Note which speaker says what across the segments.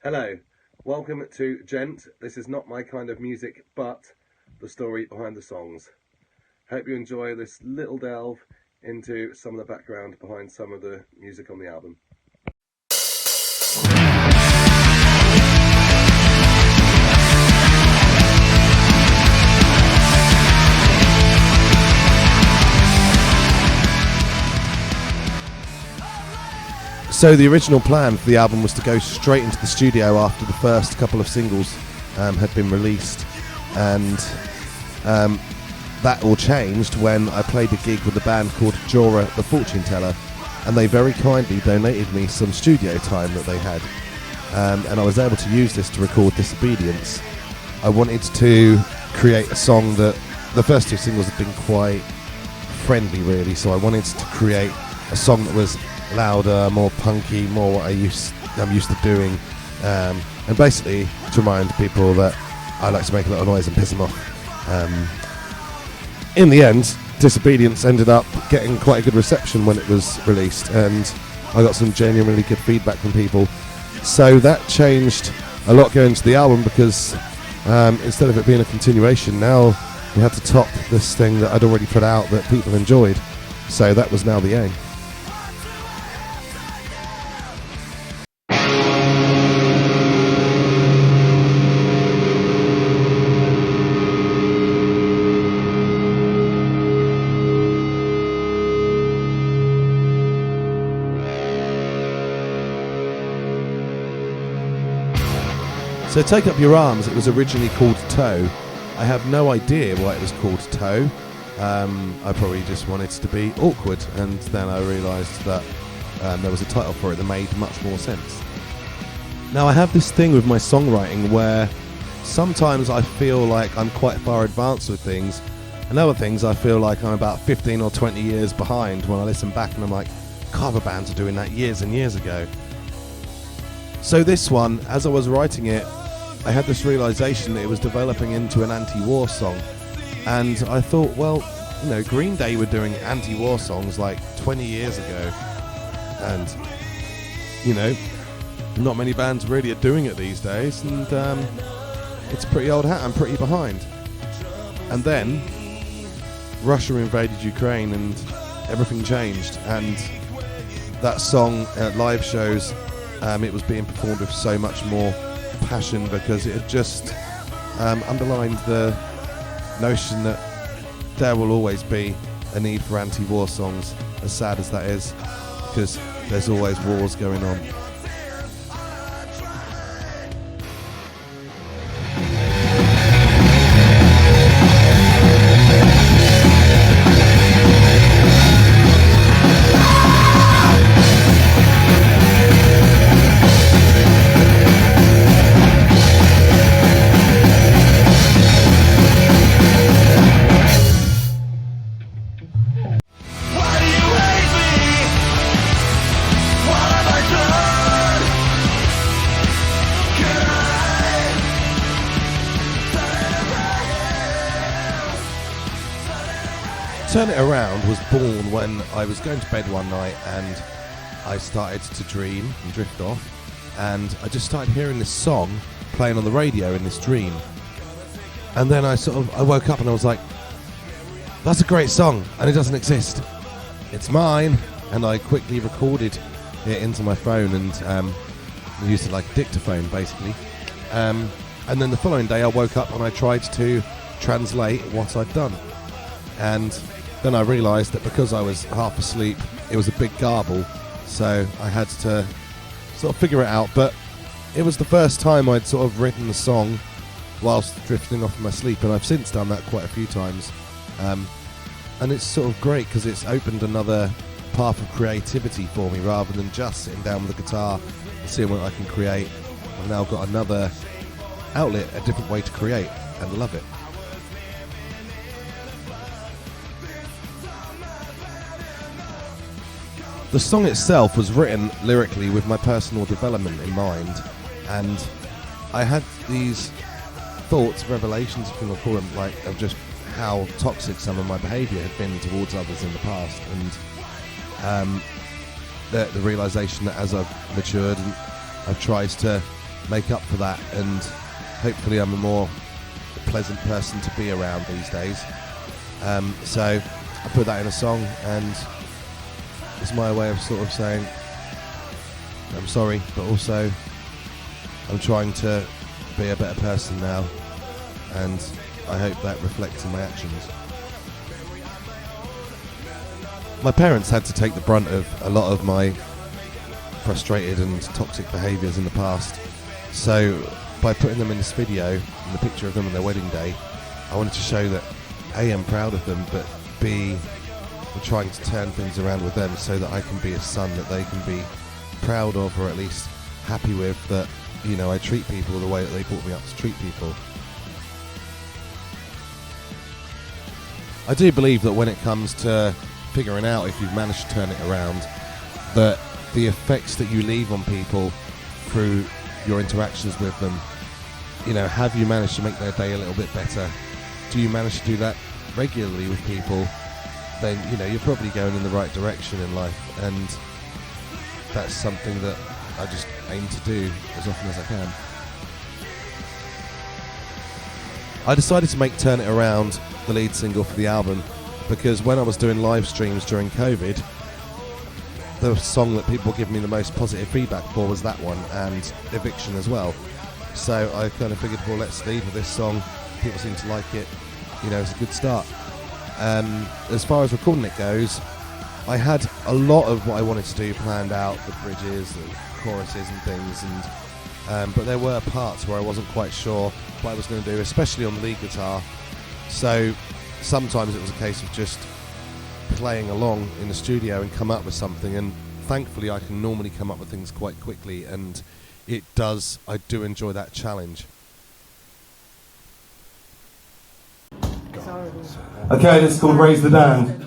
Speaker 1: Hello, welcome to Gent. This is not my kind of music, but the story behind the songs. Hope you enjoy this little delve into some of the background behind some of the music on the album. So the original plan for the album was to go straight into the studio after the first couple of singles had been released, and that all changed when I played a gig with a band called Jorah the Fortune Teller, and they very kindly donated me some studio time that they had, and I was able to use this to record Disobedience. I wanted to create a song that the first two singles had been quite friendly really, so I wanted to create a song that was louder, more punky, more what I'm used to doing, and basically to remind people that I like to make a little noise and piss them off. In the end, Disobedience ended up getting quite a good reception when it was released, and I got some genuinely good feedback from people. So that changed a lot going into the album, because instead of it being a continuation, now we had to top this thing that I'd already put out that people enjoyed. So that was now the aim. So Take Up Your Arms, it was originally called Toe. I have no idea why it was called Toe. I probably just wanted it to be awkward, and then I realised that there was a title for it that made much more sense. Now I have this thing with my songwriting where sometimes I feel like I'm quite far advanced with things, and other things I feel like I'm about 15 or 20 years behind when I listen back and I'm like, cover bands are doing that years and years ago. So this one, as I was writing it, I had this realisation that it was developing into an anti-war song, and I thought, well, you know, Green Day were doing anti-war songs like 20 years ago, and, you know, not many bands really are doing it these days, and it's a pretty old hat, I'm pretty behind. And then Russia invaded Ukraine and everything changed, and that song at live shows, it was being performed with so much more passion, because it had just underlined the notion that there will always be a need for anti-war songs, as sad as that is, because there's always wars going on. Turn It Around was born when I was going to bed one night and I started to dream and drift off, and I just started hearing this song playing on the radio in this dream, and then I woke up and I was like, that's a great song and it doesn't exist, it's mine. And I quickly recorded it into my phone and used it like a dictaphone basically, and then the following day I woke up and I tried to translate what I'd done, and then I realised that because I was half asleep, it was a big garble, so I had to sort of figure it out. But it was the first time I'd sort of written the song whilst drifting off in my sleep, and I've since done that quite a few times. And it's sort of great because it's opened another path of creativity for me, rather than just sitting down with the guitar and seeing what I can create. I've now got another outlet, a different way to create, and I love it. The song itself was written lyrically with my personal development in mind, and I had these thoughts, revelations, if you want to call them, like of just how toxic some of my behaviour had been towards others in the past, and the realisation that as I've matured and I've tried to make up for that, and hopefully I'm a more pleasant person to be around these days. So I put that in a song, and it's my way of sort of saying I'm sorry, but also I'm trying to be a better person now, and I hope that reflects in my actions. My parents had to take the brunt of a lot of my frustrated and toxic behaviours in the past, so by putting them in this video and the picture of them on their wedding day, I wanted to show that A, I'm proud of them, but B, I'm trying to turn things around with them so that I can be a son that they can be proud of, or at least happy with, that, you know, I treat people the way that they brought me up to treat people. I do believe that when it comes to figuring out if you've managed to turn it around, that the effects that you leave on people through your interactions with them, you know, have you managed to make their day a little bit better? Do you manage to do that regularly with people? Then, you know, you're probably going in the right direction in life, and that's something that I just aim to do as often as I can. I decided to make Turn It Around the lead single for the album because when I was doing live streams during COVID, the song that people give me the most positive feedback for was that one, and Eviction as well. So I kind of figured, well, let's lead with this song. People seem to like it. You know, it's a good start. As far as recording it goes, I had a lot of what I wanted to do planned out, the bridges, the choruses and things, and but there were parts where I wasn't quite sure what I was going to do, especially on the lead guitar. So sometimes it was a case of just playing along in the studio and come up with something, and thankfully I can normally come up with things quite quickly, and I do enjoy that challenge.
Speaker 2: Okay, this is called Raise the Damned.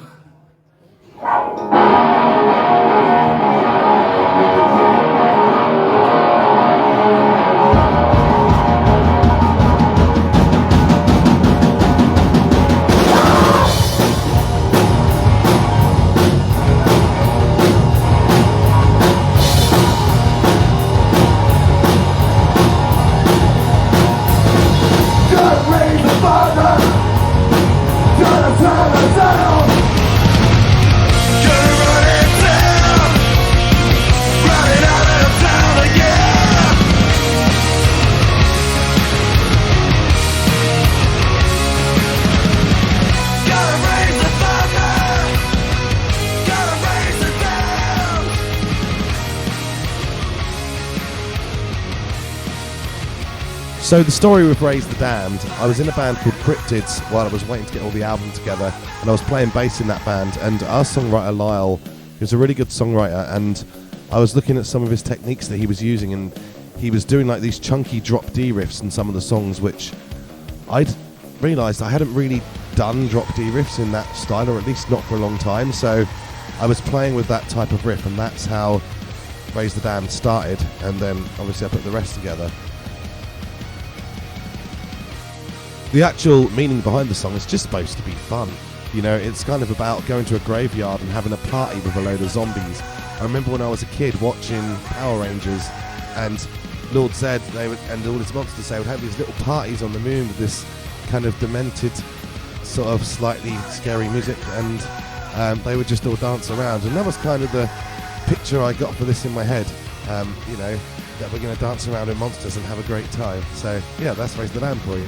Speaker 1: So the story with Raise the Damned, I was in a band called Cryptids while I was waiting to get all the album together, and I was playing bass in that band, and our songwriter Lyle, he was a really good songwriter, and I was looking at some of his techniques that he was using, and he was doing like these chunky drop D riffs in some of the songs, which I'd realised I hadn't really done drop D riffs in that style, or at least not for a long time, so I was playing with that type of riff, and that's how Raise the Damned started, and then obviously I put the rest together. The actual meaning behind the song is just supposed to be fun. You know, it's kind of about going to a graveyard and having a party with a load of zombies. I remember when I was a kid watching Power Rangers, and Lord Zed and all his monsters, they would have these little parties on the moon with this kind of demented, sort of slightly scary music, and they would just all dance around. And that was kind of the picture I got for this in my head, you know, that we're going to dance around with monsters and have a great time. So, yeah, that's Raise the Damned for you.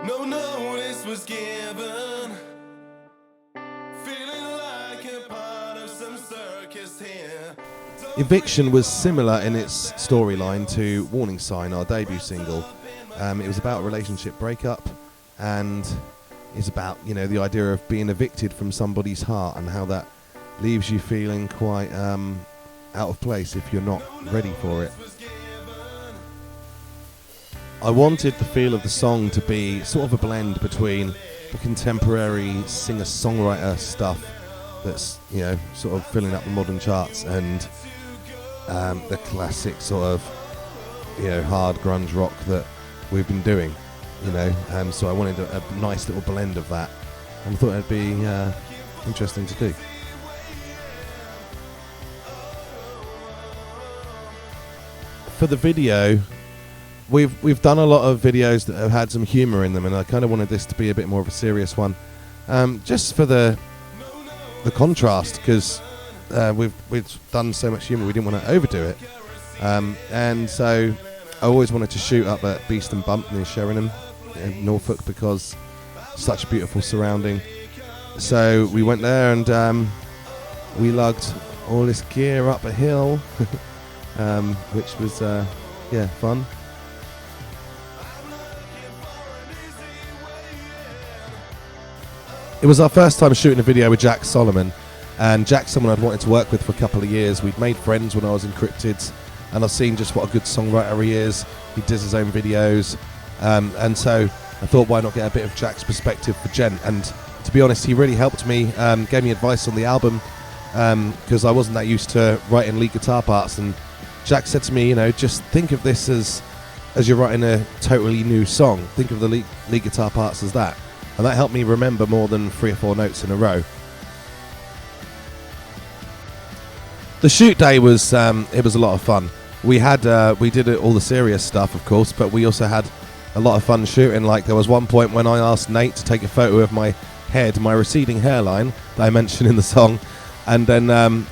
Speaker 3: No notice was given, feeling like a part of some circus here.
Speaker 1: Eviction was similar in its storyline to Warning Sign, our debut single. It was about a relationship breakup, and is about, you know, the idea of being evicted from somebody's heart and how that leaves you feeling quite out of place if you're not ready for it. I wanted the feel of the song to be sort of a blend between the contemporary singer-songwriter stuff that's, you know, sort of filling up the modern charts and the classic sort of, you know, hard grunge rock that we've been doing, you know. So I wanted a nice little blend of that, and I thought it'd be interesting to do. For the video, we've done a lot of videos that have had some humour in them, and I kind of wanted this to be a bit more of a serious one, just for the contrast, because we've done so much humour, we didn't want to overdo it, and so I always wanted to shoot up at Beast and Bump near Sheringham in Norfolk because it's such a beautiful surrounding. So we went there and we lugged all this gear up a hill, which was fun. It was our first time shooting a video with Jack Solomon, and Jack's someone I'd wanted to work with for a couple of years. We'd made friends when I was in Cryptids, and I've seen just what a good songwriter he is. He does his own videos, and so I thought, why not get a bit of Jack's perspective for Gent? And to be honest, he really helped me, gave me advice on the album, because I wasn't that used to writing lead guitar parts, and Jack said to me, you know, just think of this as you're writing a totally new song. Think of the lead guitar parts as that. And that helped me remember more than 3 or 4 notes in a row. The shoot day was it was a lot of fun. We did all the serious stuff, of course, but we also had a lot of fun shooting. Like, there was one point when I asked Nate to take a photo of my head, my receding hairline that I mentioned in the song, and then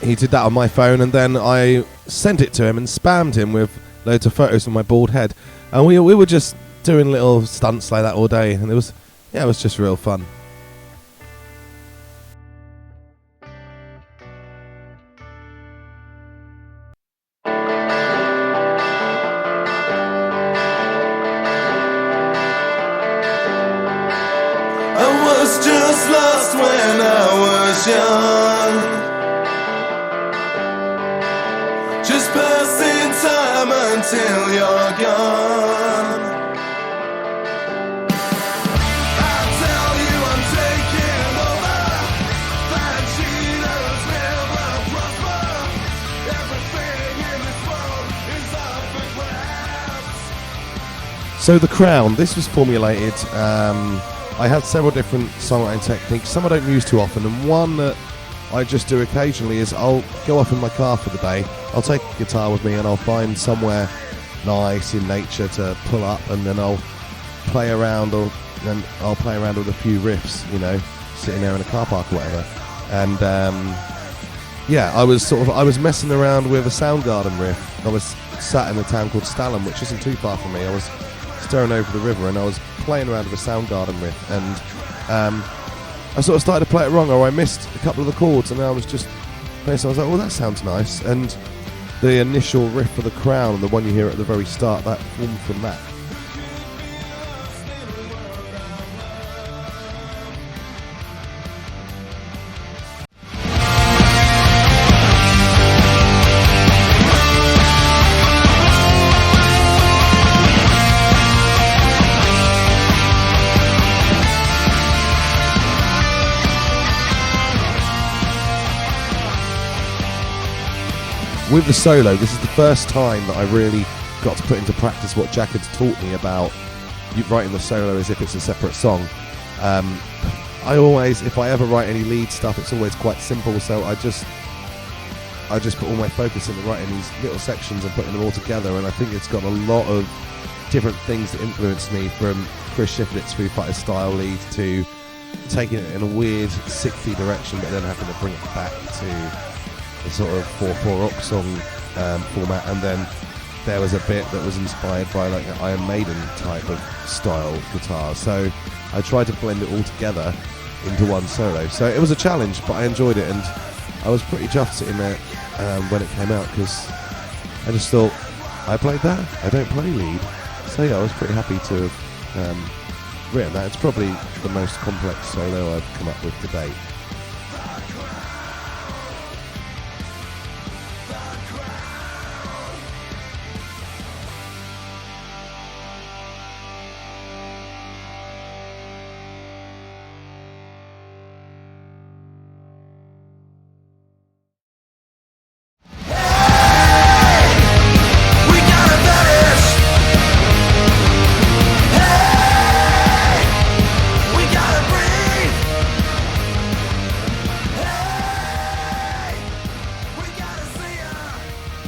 Speaker 1: he did that on my phone, and then I sent it to him and spammed him with loads of photos of my bald head, and we were just doing little stunts like that all day, and it was just real fun.
Speaker 3: I was just lost when I was young, just passing time until you're gone.
Speaker 1: So The Crown, this was formulated, I had several different songwriting techniques. Some I don't use too often, and one that I just do occasionally is I'll go off in my car for the day, I'll take a guitar with me and I'll find somewhere nice in nature to pull up, and then I'll play around, with a few riffs, you know, sitting there in a car park or whatever. And I was messing around with a Soundgarden riff. I was sat in a town called Stalham, which isn't too far from me. I was staring over the river and I was playing around with a Soundgarden riff, and I sort of started to play it wrong, or I missed a couple of the chords, and I was just playing, so I was like, oh, that sounds nice. And the initial riff for The Crown, the one you hear at the very start, that formed from that. With the solo, this is the first time that I really got to put into practice what Jack had taught me about writing the solo as if it's a separate song. I always, if I ever write any lead stuff, it's always quite simple, so I just put all my focus into writing these little sections and putting them all together, and I think it's got a lot of different things that influenced me, from Chris Shiflett's Foo Fighters style lead to taking it in a weird, sickly direction, but then having to bring it back to the sort of 4/4 rock song format. And then there was a bit that was inspired by like an Iron Maiden type of style guitar, so I tried to blend it all together into one solo. So it was a challenge, but I enjoyed it, and I was pretty chuffed sitting there when it came out, because I just thought, I played that, I don't play lead. So yeah, I was pretty happy to have written that. It's probably the most complex solo I've come up with to date.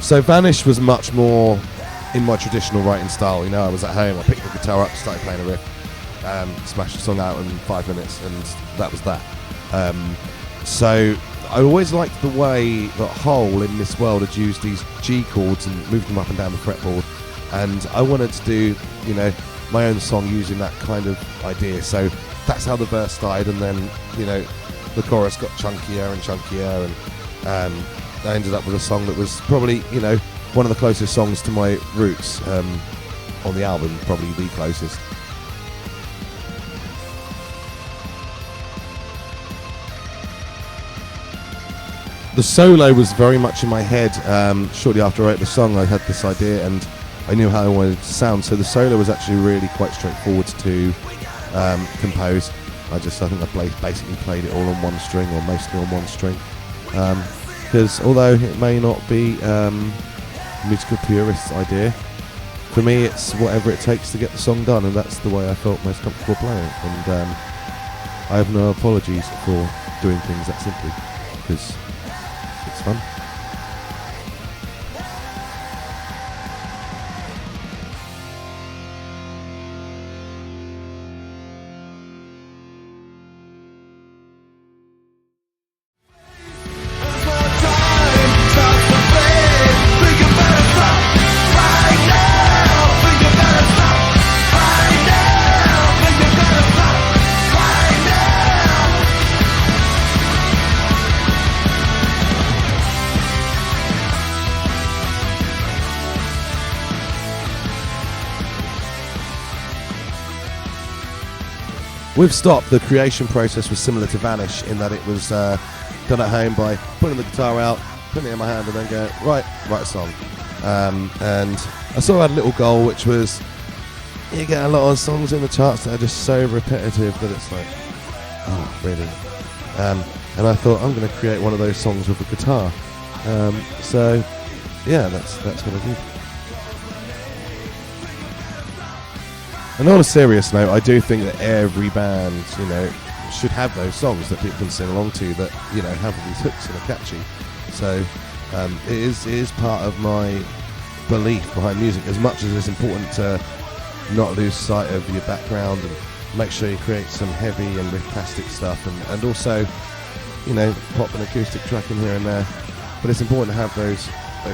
Speaker 1: So Vanish was much more in my traditional writing style. You know, I was at home, I picked the guitar up, started playing a riff, smashed the song out in 5 minutes, and that was that. So I always liked the way that Hole in This World had used these G chords and moved them up and down the fretboard, and I wanted to do, you know, my own song using that kind of idea. So that's how the verse started, and then, you know, the chorus got chunkier and chunkier, and I ended up with a song that was probably, you know, one of the closest songs to my roots on the album, probably the closest. The solo was very much in my head. Shortly after I wrote the song, I had this idea and I knew how I wanted it to sound, so the solo was actually really quite straightforward to compose. I think I basically played it all on one string, or mostly on one string. Because although it may not be musical purist's idea, for me it's whatever it takes to get the song done, and that's the way I felt most comfortable playing it. And I have no apologies for doing things that simply, because it's fun. With Stop, the creation process was similar to Vanish in that it was done at home by putting the guitar out, putting it in my hand, and then going, right, write a song. And I sort of had a little goal, which was, you get a lot of songs in the charts that are just so repetitive that it's like, oh, really? And I thought, I'm going to create one of those songs with a guitar. So, yeah, that's what I did. And on a serious note, I do think that every band, you know, should have those songs that people can sing along to that, you know, have these hooks and are catchy. So it is part of my belief behind music, as much as it's important to not lose sight of your background and make sure you create some heavy and rifftastic stuff, and also, you know, pop an acoustic track in here and there. But it's important to have those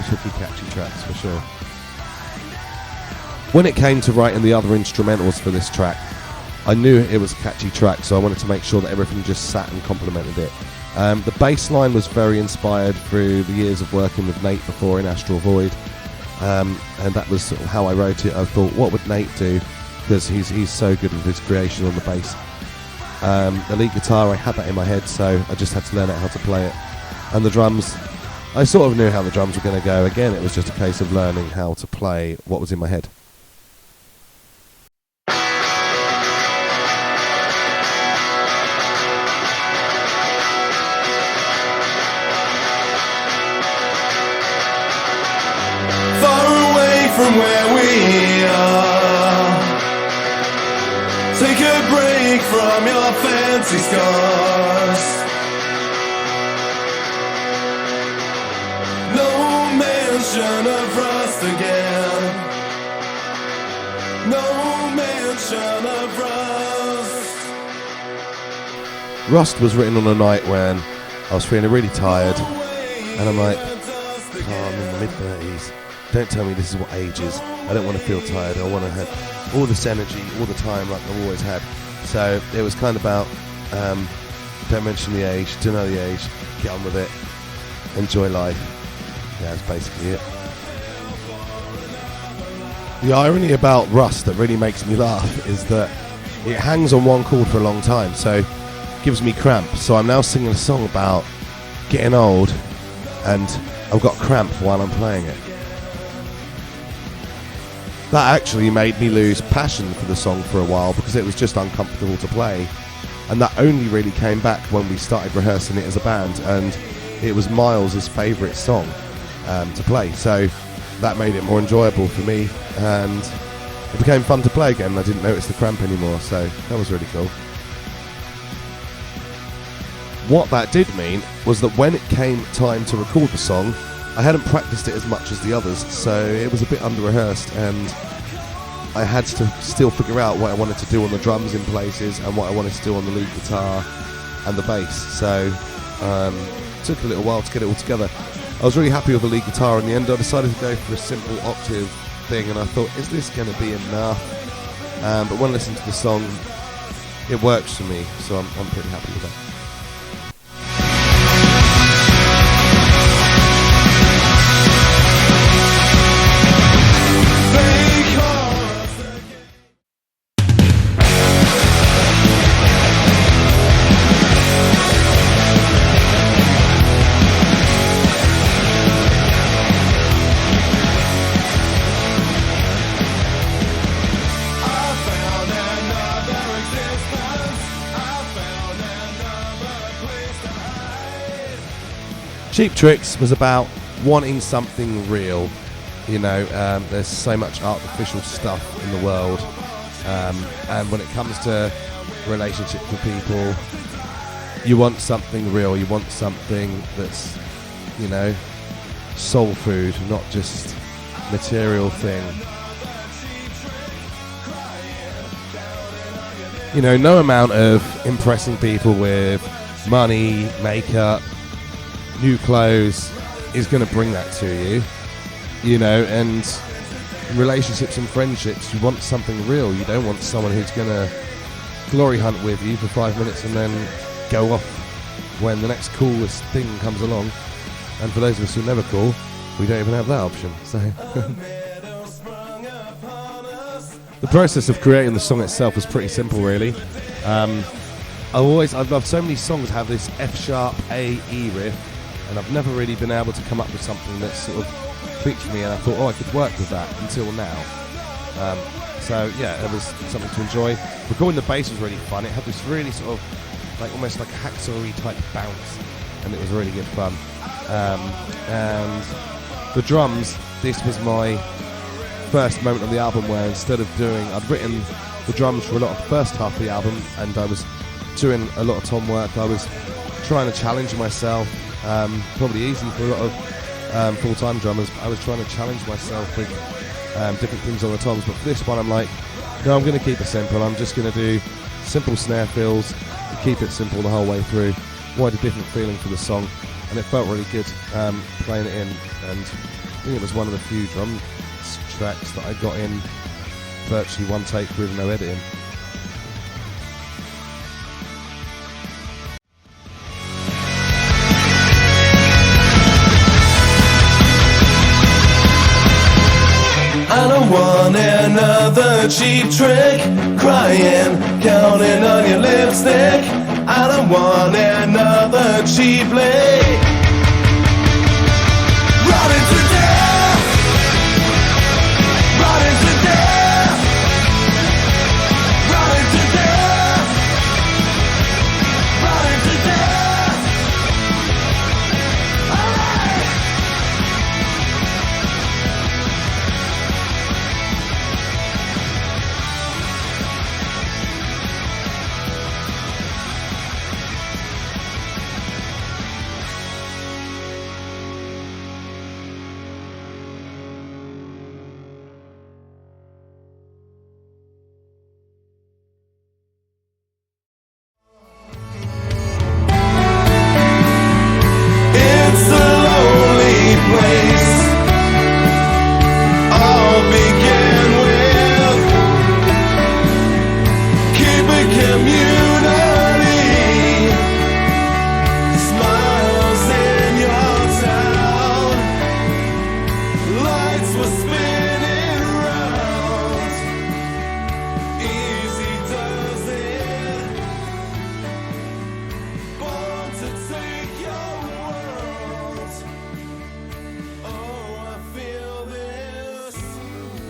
Speaker 1: hooky, catchy tracks for sure. When it came to writing the other instrumentals for this track, I knew it was a catchy track, so I wanted to make sure that everything just sat and complemented it. The bass line was very inspired through the years of working with Nate before in Astral Void, and that was sort of how I wrote it. I thought, what would Nate do? Because he's so good with his creation on the bass. The lead guitar, I had that in my head, so I just had to learn out how to play it. And the drums, I sort of knew how the drums were going to go. Again, it was just a case of learning how to play what was in my head.
Speaker 3: From where we are, take a break from your fancy scars. No mention of rust again. No mention of rust.
Speaker 1: Rust was written on a night when I was feeling really tired, and I'm like, oh, I'm in the mid-30s. Don't tell me this is what age is. I don't want to feel tired. I want to have all this energy all the time like I've always had. So it was kind of about, don't mention the age, don't know the age, get on with it, enjoy life. Yeah, that's basically it. The irony about Rust that really makes me laugh is that it hangs on one chord for a long time, so it gives me cramp. So I'm now singing a song about getting old, and I've got cramp while I'm playing it. That actually made me lose passion for the song for a while because it was just uncomfortable to play, and that only really came back when we started rehearsing it as a band, and it was Miles' favourite song to play, so that made it more enjoyable for me, and it became fun to play again. I didn't notice the cramp anymore, so that was really cool. What that did mean was that when it came time to record the song, I hadn't practiced it as much as the others, so it was a bit under-rehearsed, and I had to still figure out what I wanted to do on the drums in places and what I wanted to do on the lead guitar and the bass, so it took a little while to get it all together. I was really happy with the lead guitar. In the end, I decided to go for a simple octave thing, and I thought, is this going to be enough? But when I listened to the song, it works for me, so I'm pretty happy with that. Cheap Tricks was about wanting something real, you know. There's so much artificial stuff in the world, and when it comes to relationships with people, you want something real, you want something that's, you know, soul food, not just material thing. You know, no amount of impressing people with money, makeup, new clothes is going to bring that to you, you know. And relationships and friendships, you want something real. You don't want someone who's going to glory hunt with you for 5 minutes and then go off when the next coolest thing comes along. And for those of us who are never cool, we don't even have that option. So the process of creating the song itself was pretty simple, really. I've loved so many songs have this F sharp A E riff, and I've never really been able to come up with something that sort of clicked me, and I thought, oh, I could work with that until now. So yeah, it was something to enjoy. Recording the bass was really fun. It had this really sort of like almost like a hacksaw-y type bounce, and it was really good fun. And the drums, this was my first moment on the album where instead of I'd written the drums for a lot of the first half of the album, and I was doing a lot of tom work. I was trying to challenge myself, probably easy for a lot of full-time drummers, but I was trying to challenge myself with different things on the toms. But for this one, I'm like, no, I'm going to keep it simple. I'm just going to do simple snare fills and keep it simple the whole way through. Wanted a different feeling for the song, and it felt really good playing it in. And I think it was one of the few drum tracks that I got in virtually one take with no editing.
Speaker 3: I don't want another cheap trick, crying, counting on your lipstick. I don't want another cheap lick. Running to death, running to death, running to death, running to death. Alright.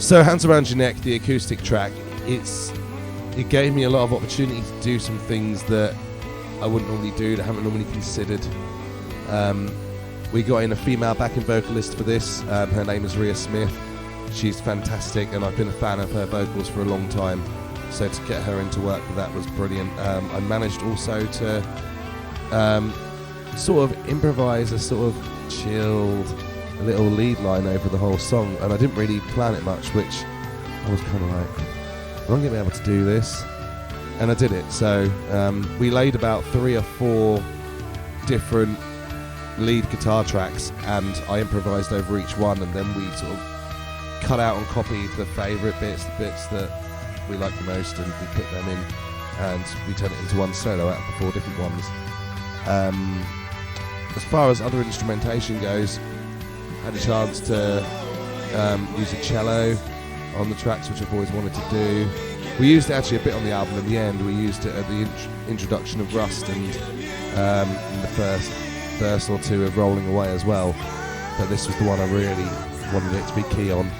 Speaker 1: So Hands Around Your Neck, the acoustic track, it gave me a lot of opportunity to do some things that I wouldn't normally do, that I haven't normally considered. We got in a female backing vocalist for this. Her name is Rhea Smith. She's fantastic, and I've been a fan of her vocals for a long time. So to get her into work with that was brilliant. I managed also to sort of improvise a sort of chilled little lead line over the whole song, and I didn't really plan it much, which I was kind of like, I'm not going to be able to do this, and I did it. So we laid about 3 or 4 different lead guitar tracks, and I improvised over each one, and then we sort of cut out and copied the favourite bits, the bits that we liked the most, and we put them in, and we turned it into one solo out of the 4 different ones. As far as other instrumentation goes, I had a chance to use a cello on the tracks, which I've always wanted to do. We used it actually a bit on the album in the end. We used it at the introduction of Rust and in the first verse or 2 of Rolling Away as well. But this was the one I really wanted it to be key on.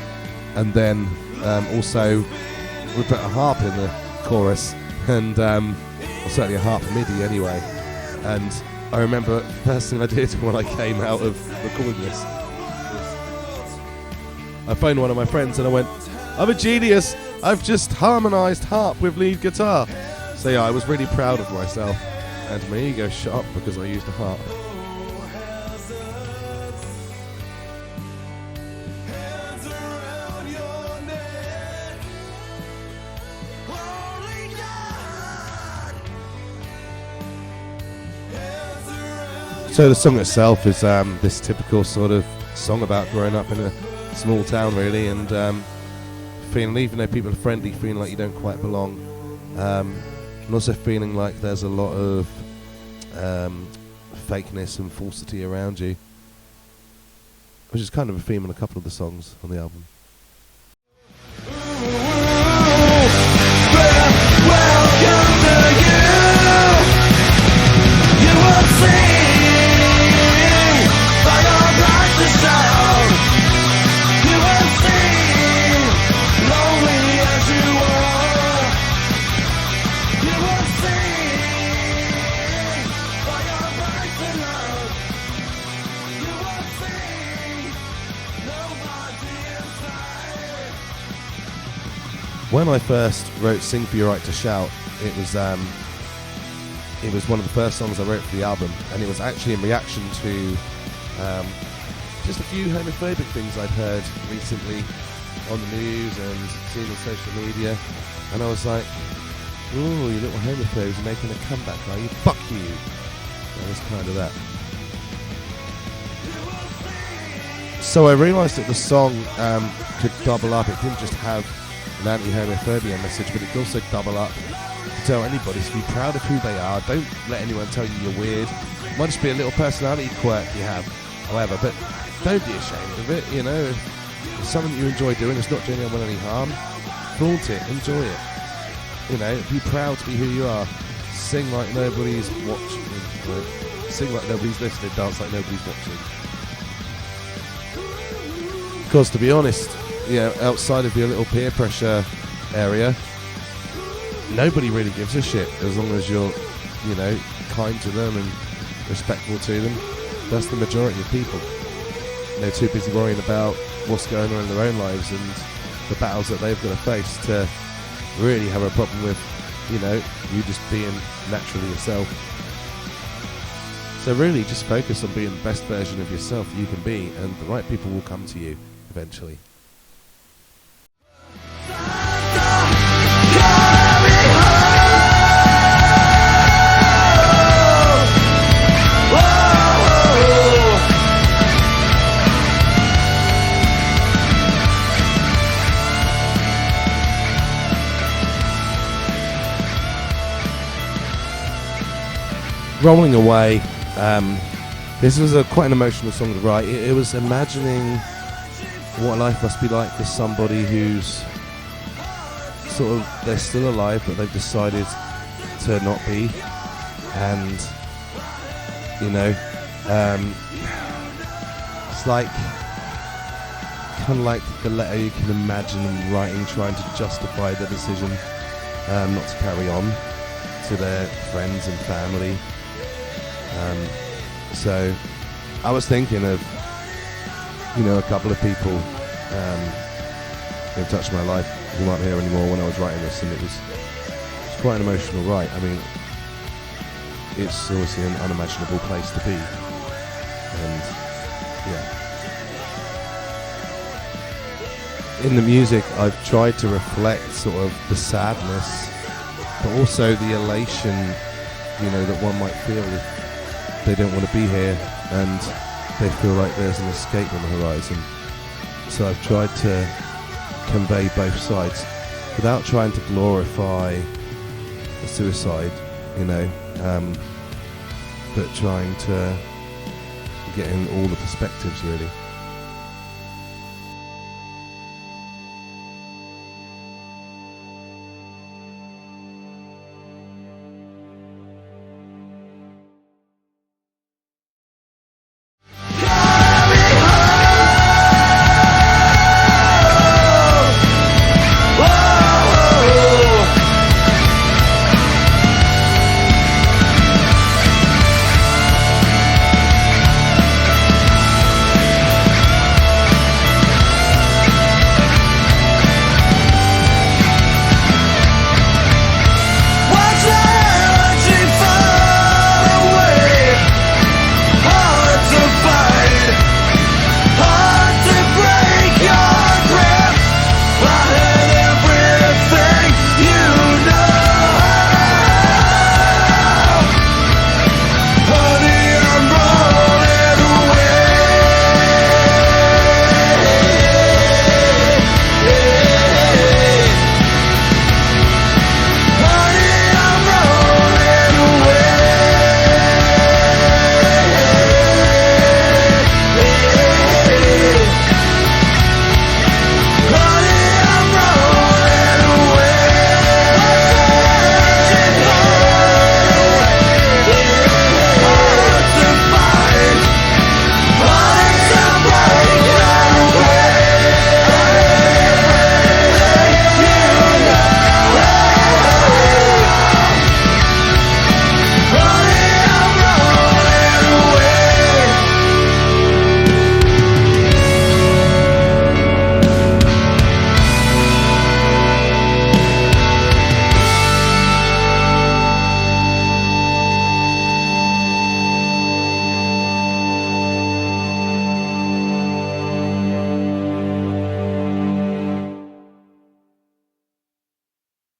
Speaker 1: And then also we put a harp in the chorus, and well, certainly a harp MIDI anyway. And I remember the first thing I did when I came out of recording this, I phoned one of my friends and I went, I'm a genius, I've just harmonised harp with lead guitar. So yeah, I was really proud of myself, and my ego shot up because I used a harp. So the song itself is this typical sort of song about growing up in a small town, really, and feeling, even though people are friendly, feeling like you don't quite belong, and also feeling like there's a lot of fakeness and falsity around you, which is kind of a theme in a couple of the songs on the album. When I first wrote Sing For Your Right To Shout, it was one of the first songs I wrote for the album, and it was actually in reaction to just a few homophobic things I'd heard recently on the news and seen on social media, and I was like, ooh, you little homophobes, you're making a comeback, are you? Fuck you! That was kind of that. So I realised that the song could double up. It didn't just have an anti-homophobia message, but it could also double up to tell anybody to be proud of who they are. Don't let anyone tell you you're weird. It might just be a little personality quirk you have, however, but don't be ashamed of it. You know, if it's something you enjoy doing, it's not doing anyone any harm, flaunt it, enjoy it. You know, be proud to be who you are. Sing like nobody's watching. Sing like nobody's listening, dance like nobody's watching. Because to be honest, you know, outside of your little peer pressure area, nobody really gives a shit as long as you're, you know, kind to them and respectful to them. That's the majority of people. They're too busy worrying about what's going on in their own lives and the battles that they've got to face to really have a problem with, you know, you just being naturally yourself. So really just focus on being the best version of yourself you can be, and the right people will come to you eventually. Rolling Away, this was quite an emotional song to write. It was imagining what life must be like for somebody who's sort of, they're still alive but they've decided to not be, and you know, it's like kind of like the letter you can imagine them writing, trying to justify their decision not to carry on to their friends and family. So I was thinking of, a couple of people who have touched my life who aren't here anymore when I was writing this, and it was quite an emotional write. I mean, it's obviously an unimaginable place to be, and in the music I've tried to reflect sort of the sadness, but also the elation, that one might feel if they don't want to be here and they feel like there's an escape on the horizon. So I've tried to convey both sides without trying to glorify the suicide, but trying to get in all the perspectives, really.